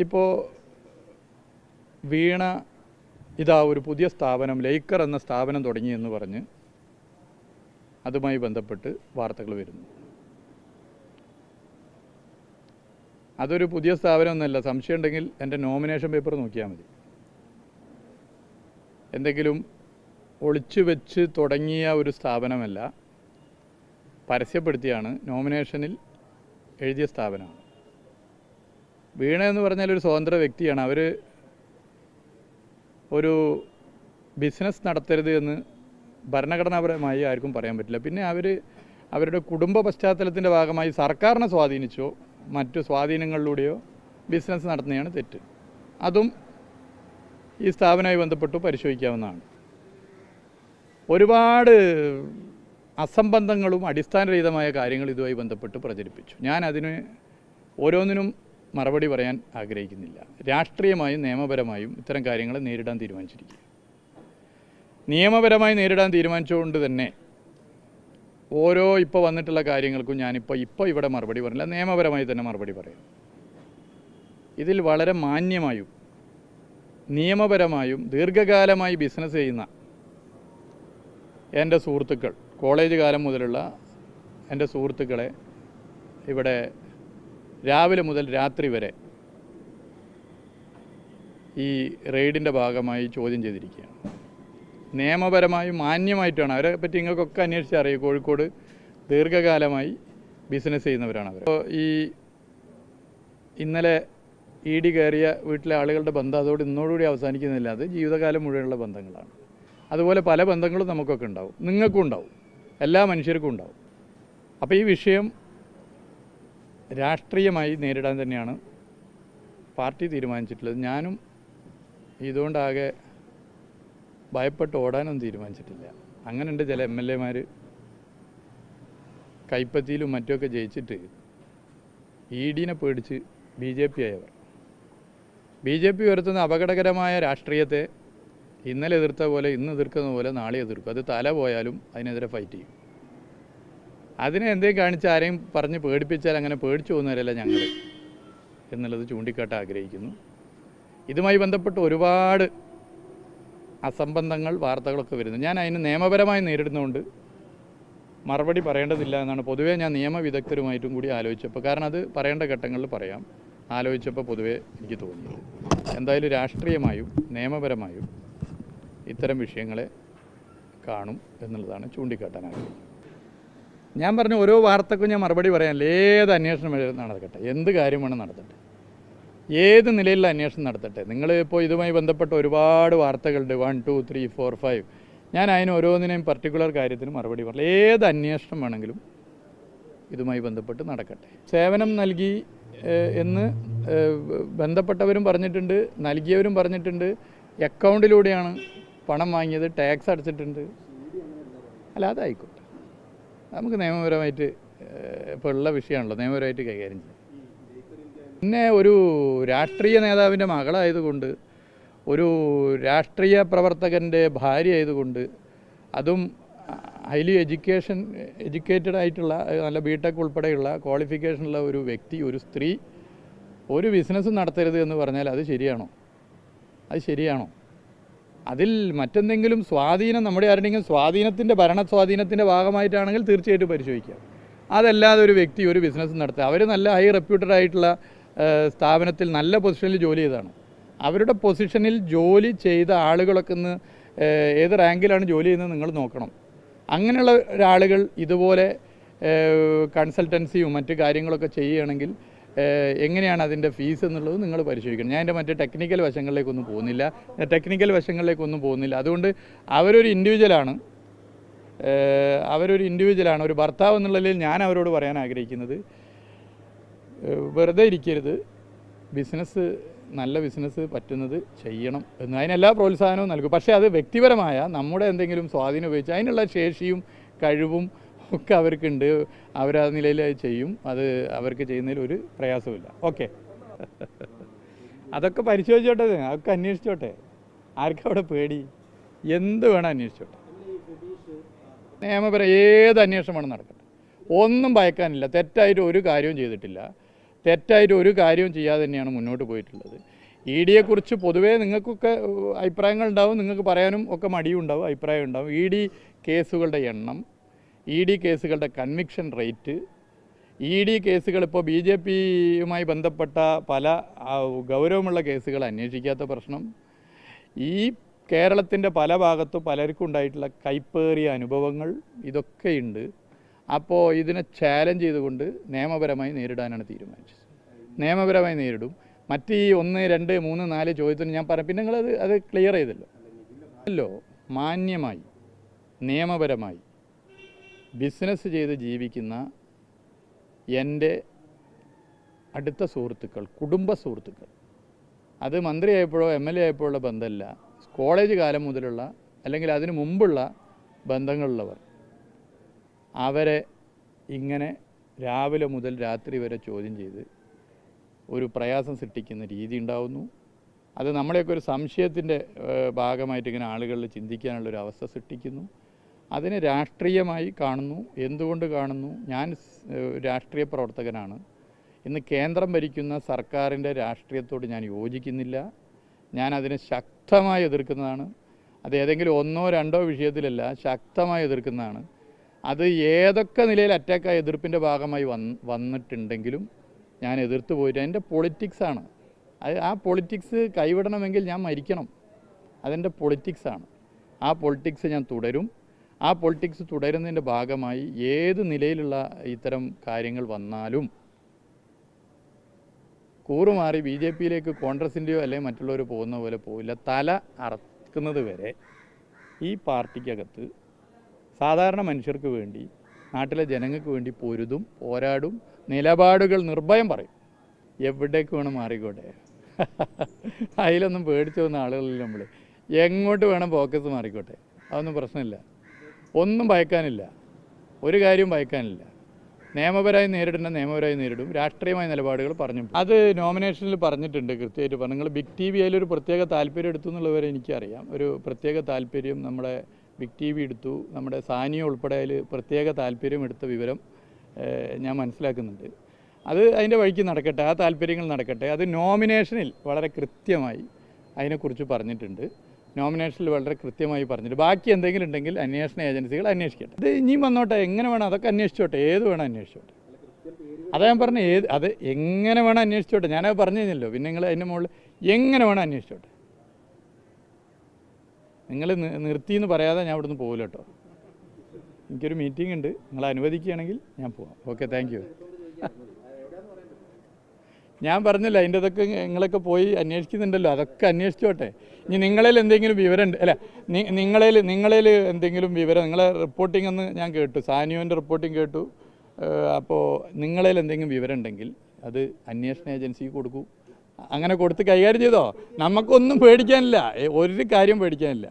ഇപ്പോൾ വീണ ഇതാ ഒരു പുതിയ സ്ഥാപനം ലേക്കർ എന്ന സ്ഥാപനം തുടങ്ങിയെന്ന് പറഞ്ഞ് അതുമായി ബന്ധപ്പെട്ട് വാർത്തകൾ വരുന്നു. അതൊരു പുതിയ സ്ഥാപനമൊന്നുമല്ല. സംശയം ഉണ്ടെങ്കിൽ എൻ്റെ നോമിനേഷൻ പേപ്പർ നോക്കിയാൽ മതി. എന്തെങ്കിലും ഒളിച്ചു വെച്ച് തുടങ്ങിയ ഒരു സ്ഥാപനമല്ല, പരസ്യപ്പെടുത്തിയാണ് നോമിനേഷനിൽ എഴുതിയ സ്ഥാപനമാണ്. വീണ എന്ന് പറഞ്ഞാൽ ഒരു സ്വതന്ത്ര വ്യക്തിയാണ്. അവർ ഒരു ബിസിനസ് നടത്തരുത് എന്ന് ഭരണഘടനാപരമായി ആർക്കും പറയാൻ പറ്റില്ല. പിന്നെ അവരുടെ കുടുംബ പശ്ചാത്തലത്തിൻ്റെ ഭാഗമായി സർക്കാരിനെ സ്വാധീനിച്ചോ മറ്റു സ്വാധീനങ്ങളിലൂടെയോ ബിസിനസ് നടത്തുന്നതാണ് തെറ്റ്. അതും ഈ സ്ഥാപനവുമായി ബന്ധപ്പെട്ട് പരിശോധിക്കാവുന്നതാണ്. ഒരുപാട് അസംബന്ധങ്ങളും അടിസ്ഥാനരഹിതമായ കാര്യങ്ങൾ ഇതുമായി ബന്ധപ്പെട്ട് പ്രചരിപ്പിച്ചു. ഞാൻ അതിന് ഓരോന്നിനും മറുപടി പറയാൻ ആഗ്രഹിക്കുന്നില്ല. രാഷ്ട്രീയമായും നിയമപരമായും ഇത്തരം കാര്യങ്ങളെ നേരിടാൻ തീരുമാനിച്ചിരിക്കുക. നിയമപരമായി നേരിടാൻ തീരുമാനിച്ചുകൊണ്ട് തന്നെ ഓരോ ഇപ്പോൾ വന്നിട്ടുള്ള കാര്യങ്ങൾക്കും ഞാനിപ്പോൾ ഇവിടെ മറുപടി പറഞ്ഞില്ല, നിയമപരമായി തന്നെ മറുപടി പറയാം. ഇതിൽ വളരെ മാന്യമായും നിയമപരമായും ദീർഘകാലമായി ബിസിനസ് ചെയ്യുന്ന എൻ്റെ സുഹൃത്തുക്കൾ, കോളേജ് കാലം മുതലുള്ള എൻ്റെ സുഹൃത്തുക്കളെ ഇവിടെ രാവിലെ മുതൽ രാത്രി വരെ ഈ റെയ്ഡിൻ്റെ ഭാഗമായി ചോദ്യം ചെയ്തിരിക്കുകയാണ്. നിയമപരമായും മാന്യമായിട്ടാണ്. അവരെ പറ്റി നിങ്ങൾക്കൊക്കെ അന്വേഷിച്ചറിയും. കോഴിക്കോട് ദീർഘകാലമായി ബിസിനസ് ചെയ്യുന്നവരാണ് അവർ. അപ്പോൾ ഈ ഇന്നലെ ED കയറിയ വീട്ടിലെ ആളുകളുടെ ബന്ധം അതോട് ഇന്നോടുകൂടി അവസാനിക്കുന്നില്ല. അത് ജീവിതകാലം മുഴുവനുള്ള ബന്ധങ്ങളാണ്. അതുപോലെ പല ബന്ധങ്ങളും നമുക്കൊക്കെ ഉണ്ടാവും, നിങ്ങൾക്കും ഉണ്ടാവും, എല്ലാ മനുഷ്യർക്കും ഉണ്ടാവും. അപ്പോൾ ഈ വിഷയം രാഷ്ട്രീയമായി നേരിടാൻ തന്നെയാണ് പാർട്ടി തീരുമാനിച്ചിട്ടുള്ളത്. ഞാനും ഇതുകൊണ്ടാകെ ഭയപ്പെട്ട് ഓടാനൊന്നും തീരുമാനിച്ചിട്ടില്ല. അങ്ങനെയുണ്ട് ചില MLA മാർ കൈപ്പത്തിയിലും മറ്റുമൊക്കെ ജയിച്ചിട്ട് ED-നെ പേടിച്ച് BJP ആയവർ. BJP ഉയർത്തുന്ന അപകടകരമായ രാഷ്ട്രീയത്തെ ഇന്നലെ എതിർത്ത പോലെ ഇന്ന് എതിർക്കുന്ന പോലെ നാളെ എതിർക്കും. അത് തല പോയാലും അതിനെതിരെ ഫൈറ്റ് ചെയ്യും. അതിനെ എന്തെങ്കിലും കാണിച്ച് ആരെയും പറഞ്ഞ് പേടിപ്പിച്ചാൽ അങ്ങനെ പേടിച്ചു പോകുന്നവരല്ല ഞങ്ങൾ എന്നുള്ളത് ചൂണ്ടിക്കാട്ടാൻ ആഗ്രഹിക്കുന്നു. ഇതുമായി ബന്ധപ്പെട്ട് ഒരുപാട് അസംബന്ധങ്ങൾ വാർത്തകളൊക്കെ വരുന്നു. ഞാൻ അതിന് നിയമപരമായി നേരിടുന്നതുകൊണ്ട് മറുപടി പറയേണ്ടതില്ല എന്നാണ് പൊതുവേ ഞാൻ നിയമവിദഗ്ധരുമായിട്ടും കൂടി ആലോചിച്ചപ്പോൾ, കാരണം അത് പറയേണ്ട ഘട്ടങ്ങളിൽ പറയാം, ആലോചിച്ചപ്പോൾ പൊതുവേ എനിക്ക് തോന്നിയത്. എന്തായാലും രാഷ്ട്രീയമായും നിയമപരമായും ഇത്തരം വിഷയങ്ങളെ കാണും എന്നുള്ളതാണ് ചൂണ്ടിക്കാട്ടാൻ ആഗ്രഹിക്കുന്നത്. ഞാൻ പറഞ്ഞ ഓരോ വാർത്തക്കും ഞാൻ മറുപടി പറയാനില്ല. ഏത് അന്വേഷണം നടക്കട്ടെ, എന്ത് കാര്യം വേണം നടത്തട്ടെ, ഏത് നിലയിലുള്ള അന്വേഷണം നടത്തട്ടെ. നിങ്ങൾ ഇപ്പോൾ ഇതുമായി ബന്ധപ്പെട്ട ഒരുപാട് വാർത്തകളുണ്ട്, 1, 2, 3, 4, 5. ഞാൻ അതിന് ഓരോന്നിനെയും പർട്ടിക്കുലർ കാര്യത്തിന് മറുപടി പറയില്ല. ഏത് അന്വേഷണം വേണമെങ്കിലും ഇതുമായി ബന്ധപ്പെട്ട് നടക്കട്ടെ. സേവനം നൽകി എന്ന് ബന്ധപ്പെട്ടവരും പറഞ്ഞിട്ടുണ്ട്, നൽകിയവരും പറഞ്ഞിട്ടുണ്ട്. അക്കൗണ്ടിലൂടെയാണ് പണം വാങ്ങിയത്, ടാക്സ് അടച്ചിട്ടുണ്ട്. അല്ല, അതായിക്കോട്ടെ, നമുക്ക് നിയമപരമായിട്ട് ഇപ്പോൾ ഉള്ള വിഷയമാണല്ലോ, നിയമപരമായിട്ട് കൈകാര്യം ചെയ്യാം. പിന്നെ ഒരു രാഷ്ട്രീയ നേതാവിൻ്റെ മകളായതുകൊണ്ട്, ഒരു രാഷ്ട്രീയ പ്രവർത്തകൻ്റെ ഭാര്യ ആയതുകൊണ്ട്, അതും ഹൈലി എഡ്യൂക്കേറ്റഡ് ആയിട്ടുള്ള നല്ല BTech ഉൾപ്പെടെയുള്ള ക്വാളിഫിക്കേഷനുള്ള ഒരു വ്യക്തി, ഒരു സ്ത്രീ ഒരു ബിസിനസ് നടത്തരുത് എന്ന് പറഞ്ഞാൽ അത് ശരിയാണോ? അത് ശരിയാണോ? അതിൽ മറ്റെന്തെങ്കിലും സ്വാധീനം, നമ്മുടെ ആരുടെയെങ്കിലും സ്വാധീനത്തിൻ്റെ ഭരണസ്വാധീനത്തിൻ്റെ ഭാഗമായിട്ടാണെങ്കിൽ തീർച്ചയായിട്ടും പരിശോധിക്കാം. അതല്ലാതെ ഒരു വ്യക്തി ഒരു ബിസിനസ് നടത്തുക, അവർ നല്ല ഹൈ റെപ്യൂട്ടഡ് ആയിട്ടുള്ള സ്ഥാപനത്തിൽ നല്ല പൊസിഷനിൽ ജോലി ചെയ്തതാണ്. അവരുടെ പൊസിഷനിൽ ജോലി ചെയ്ത ആളുകളൊക്കെ ഇന്ന് ഏത് റാങ്കിലാണ് ജോലി ചെയ്യുന്നത് നിങ്ങൾ നോക്കണം. അങ്ങനെയുള്ള ഒരാളുകൾ ഇതുപോലെ കൺസൾട്ടൻസിയും മറ്റു കാര്യങ്ങളൊക്കെ ചെയ്യുകയാണെങ്കിൽ എങ്ങനെയാണ് അതിൻ്റെ ഫീസ് എന്നുള്ളത് നിങ്ങൾ പരിശോധിക്കണം. ഞാൻ എൻ്റെ മറ്റേ ടെക്നിക്കൽ വശങ്ങളിലേക്കൊന്നും പോകുന്നില്ല. അതുകൊണ്ട് അവരൊരു ഇൻഡിവിജ്വലാണ്. ഒരു ഭർത്താവ് എന്നുള്ളതിൽ ഞാൻ അവരോട് പറയാൻ ആഗ്രഹിക്കുന്നത്, വെറുതെ ഇരിക്കരുത്, നല്ല ബിസിനസ് പറ്റുന്നത് ചെയ്യണം എന്ന്. അതിനെല്ലാ പ്രോത്സാഹനവും നൽകും. പക്ഷേ അത് വ്യക്തിപരമായ നമ്മുടെ എന്തെങ്കിലും സ്വാധീനം ഉപയോഗിച്ച് അതിനുള്ള ശേഷിയും കഴിവും ഒക്കെ അവർക്കുണ്ട്. അവരാ നിലയിൽ ചെയ്യും. അത് അവർക്ക് ചെയ്യുന്നതിൽ ഒരു പ്രയാസമില്ല. ഓക്കെ, അതൊക്കെ പരിശോധിച്ചോട്ടെ, അതൊക്കെ അന്വേഷിച്ചോട്ടെ. ആർക്കവിടെ പേടി? എന്ത് വേണം അന്വേഷിച്ചോട്ടെ. നിയമപരം ഏത് അന്വേഷണം വേണം നടക്കട്ടെ. ഒന്നും ഭയക്കാനില്ല. തെറ്റായിട്ട് ഒരു കാര്യവും ചെയ്തിട്ടില്ല. തെറ്റായിട്ട് ഒരു കാര്യവും ചെയ്യാതെ തന്നെയാണ് മുന്നോട്ട് പോയിട്ടുള്ളത്. ഇ ഡിയെക്കുറിച്ച് പൊതുവേ നിങ്ങൾക്കൊക്കെ അഭിപ്രായങ്ങളുണ്ടാവും, നിങ്ങൾക്ക് പറയാനും ഒക്കെ മടിയുണ്ടാവും, അഭിപ്രായം ഉണ്ടാവും. ഇ ഡി കേസുകളുടെ എണ്ണം, ഇ ഡി കേസുകളുടെ കൺവിക്ഷൻ റേറ്റ്, ഇ ഡി കേസുകൾ ഇപ്പോൾ ബി ജെ പിയുമായി ബന്ധപ്പെട്ട പല ഗൗരവമുള്ള കേസുകൾ അന്വേഷിക്കാത്ത പ്രശ്നം, ഈ കേരളത്തിൻ്റെ പല ഭാഗത്തും പലർക്കും ഉണ്ടായിട്ടുള്ള കൈപ്പേറിയ അനുഭവങ്ങൾ, ഇതൊക്കെയുണ്ട്. അപ്പോൾ ഇതിനെ ചാലഞ്ച് ചെയ്തുകൊണ്ട് നിയമപരമായി നേരിടാനാണ് തീരുമാനിച്ചത്. നിയമപരമായി നേരിടും. മറ്റ് ഈ 1, 2, 3, 4 ചോദ്യത്തിന് ഞാൻ പറയാം. പിന്നെ നിങ്ങളത് ക്ലിയർ ചെയ്തല്ലോ. മാന്യമായി നിയമപരമായി ബിസിനസ് ചെയ്ത് ജീവിക്കുന്ന എൻ്റെ അടുത്ത സുഹൃത്തുക്കൾ, കുടുംബ സുഹൃത്തുക്കൾ, അത് മന്ത്രിയായപ്പോഴോ MLA ആയപ്പോഴുള്ള ബന്ധമല്ല, കോളേജ് കാലം മുതലുള്ള അല്ലെങ്കിൽ അതിനു മുമ്പുള്ള ബന്ധങ്ങളുള്ളവർ, അവരെ ഇങ്ങനെ രാവിലെ മുതൽ രാത്രി വരെ ചോദ്യം ചെയ്ത് ഒരു പ്രയാസം സൃഷ്ടിക്കുന്ന രീതി ഉണ്ടാവുന്നു. അത് നമ്മളെയൊക്കെ ഒരു സംശയത്തിൻ്റെ ഭാഗമായിട്ട് ഇങ്ങനെ ആളുകളിൽ ചിന്തിക്കാനുള്ളൊരു അവസ്ഥ സൃഷ്ടിക്കുന്നു. അതിനെ രാഷ്ട്രീയമായി കാണുന്നു. എന്തുകൊണ്ട് കാണുന്നു? ഞാൻ രാഷ്ട്രീയ പ്രവർത്തകനാണ്. ഇന്ന് കേന്ദ്രം ഭരിക്കുന്ന സർക്കാരിൻ്റെ രാഷ്ട്രീയത്തോട് ഞാൻ യോജിക്കുന്നില്ല. ഞാൻ അതിനെ ശക്തമായി എതിർക്കുന്നതാണ്. അത് ഏതെങ്കിലും 1, 2 വിഷയത്തിലല്ല, ശക്തമായി എതിർക്കുന്നതാണ്. അത് ഏതൊക്കെ നിലയിൽ അറ്റാക്കായ എതിർപ്പിൻ്റെ ഭാഗമായി വന്നിട്ടുണ്ടെങ്കിലും ഞാൻ എതിർത്ത് പോയിട്ട് എൻ്റെ പൊളിറ്റിക്സാണ്. ആ പൊളിറ്റിക്സ് കൈവിടണമെങ്കിൽ ഞാൻ മരിക്കണം. അതെൻ്റെ പൊളിറ്റിക്സാണ്. ആ പൊളിറ്റിക്സ് ഞാൻ തുടരും. ആ പൊളിറ്റിക്സ് തുടരുന്നതിൻ്റെ ഭാഗമായി ഏത് നിലയിലുള്ള ഇത്തരം കാര്യങ്ങൾ വന്നാലും കൂറുമാറി ബി ജെ പിയിലേക്ക് കോൺഗ്രസിൻ്റെയോ അല്ലെങ്കിൽ മറ്റുള്ളവർ പോകുന്ന പോലെ പോവില്ല. തല അറക്കുന്നത് വരെ ഈ പാർട്ടിക്കകത്ത് സാധാരണ മനുഷ്യർക്ക് വേണ്ടി, നാട്ടിലെ ജനങ്ങൾക്ക് വേണ്ടി പൊരുതും, പോരാടും, നിലപാടുകൾ നിർഭയം പറയും. എവിടേക്ക് വേണം മാറിക്കോട്ടെ. അതിലൊന്നും പേടിച്ചു പോകുന്ന ആളുകളില്ല. നമ്മൾ എങ്ങോട്ട് വേണം ഫോക്കസ് മാറിക്കോട്ടെ, അതൊന്നും പ്രശ്നമില്ല. ഒന്നും ഭയക്കാനില്ല, ഒരു കാര്യവും ഭയക്കാനില്ല. നിയമപരമായി നിയമപരമായി നേരിടും. രാഷ്ട്രീയമായ നിലപാടുകൾ പറഞ്ഞു. അത് നോമിനേഷനിൽ പറഞ്ഞിട്ടുണ്ട്, കൃത്യമായിട്ട് പറഞ്ഞു. നിങ്ങൾ ബിഗ് ടി വി അതിലൊരു പ്രത്യേക താല്പര്യം എടുത്തു എന്നുള്ളവരെ എനിക്കറിയാം. ഒരു പ്രത്യേക താല്പര്യം നമ്മുടെ ബിഗ് ടി വി എടുത്തു. നമ്മുടെ സാനിയ ഉൾപ്പെടെ അതിൽ പ്രത്യേക താല്പര്യം എടുത്ത വിവരം ഞാൻ മനസ്സിലാക്കുന്നുണ്ട്. അത് അതിൻ്റെ വഴിക്ക് നടക്കട്ടെ, ആ താല്പര്യങ്ങൾ നടക്കട്ടെ. അത് നോമിനേഷനിൽ വളരെ കൃത്യമായി അതിനെക്കുറിച്ച് പറഞ്ഞിട്ടുണ്ട്. നോമിനേഷനിൽ വളരെ കൃത്യമായി പറഞ്ഞിട്ട് ബാക്കി എന്തെങ്കിലും ഉണ്ടെങ്കിൽ അന്വേഷണ ഏജൻസികൾ അന്വേഷിക്കട്ടെ. ഇത് ഇനിയും വന്നോട്ടെ, എങ്ങനെ വേണം അതൊക്കെ അന്വേഷിച്ചോട്ടെ, ഏത് വേണം അന്വേഷിച്ചോട്ടെ. അതാ ഞാൻ പറഞ്ഞു, അത് എങ്ങനെ വേണം അന്വേഷിച്ചോട്ടെ. ഞാനത് പറഞ്ഞു കഴിഞ്ഞല്ലോ. പിന്നെ നിങ്ങൾ അതിൻ്റെ മുകളിൽ എങ്ങനെ വേണം അന്വേഷിച്ചോട്ടെ. നിങ്ങൾ നിർത്തിയെന്ന് പറയാതെ ഞാൻ ഇവിടുന്ന് പോകില്ല കേട്ടോ. എനിക്കൊരു മീറ്റിംഗ് ഉണ്ട്, നിങ്ങൾ അനുവദിക്കുകയാണെങ്കിൽ ഞാൻ പോവാം. Okay, thank you. ഞാൻ പറഞ്ഞില്ല, അതിൻ്റെ അതൊക്കെ നിങ്ങളൊക്കെ പോയി അന്വേഷിക്കുന്നുണ്ടല്ലോ, അതൊക്കെ അന്വേഷിച്ചോട്ടെ. ഇനി നിങ്ങളിൽ എന്തെങ്കിലും വിവരം ഉണ്ട്, അല്ല നിങ്ങളിൽ എന്തെങ്കിലും വിവരം, നിങ്ങളെ റിപ്പോർട്ടിംഗ് ഒന്ന് ഞാൻ കേട്ടു, സാനിയോൻ്റെ റിപ്പോർട്ടിംഗ് കേട്ടു. അപ്പോൾ നിങ്ങളിൽ എന്തെങ്കിലും വിവരം ഉണ്ടെങ്കിൽ അത് അന്വേഷണ ഏജൻസിക്ക് കൊടുക്കൂ. അങ്ങനെ കൊടുത്ത് കൈകാര്യം ചെയ്തോ. നമുക്കൊന്നും പേടിക്കാനില്ല, ഒരു കാര്യം പേടിക്കാനില്ല.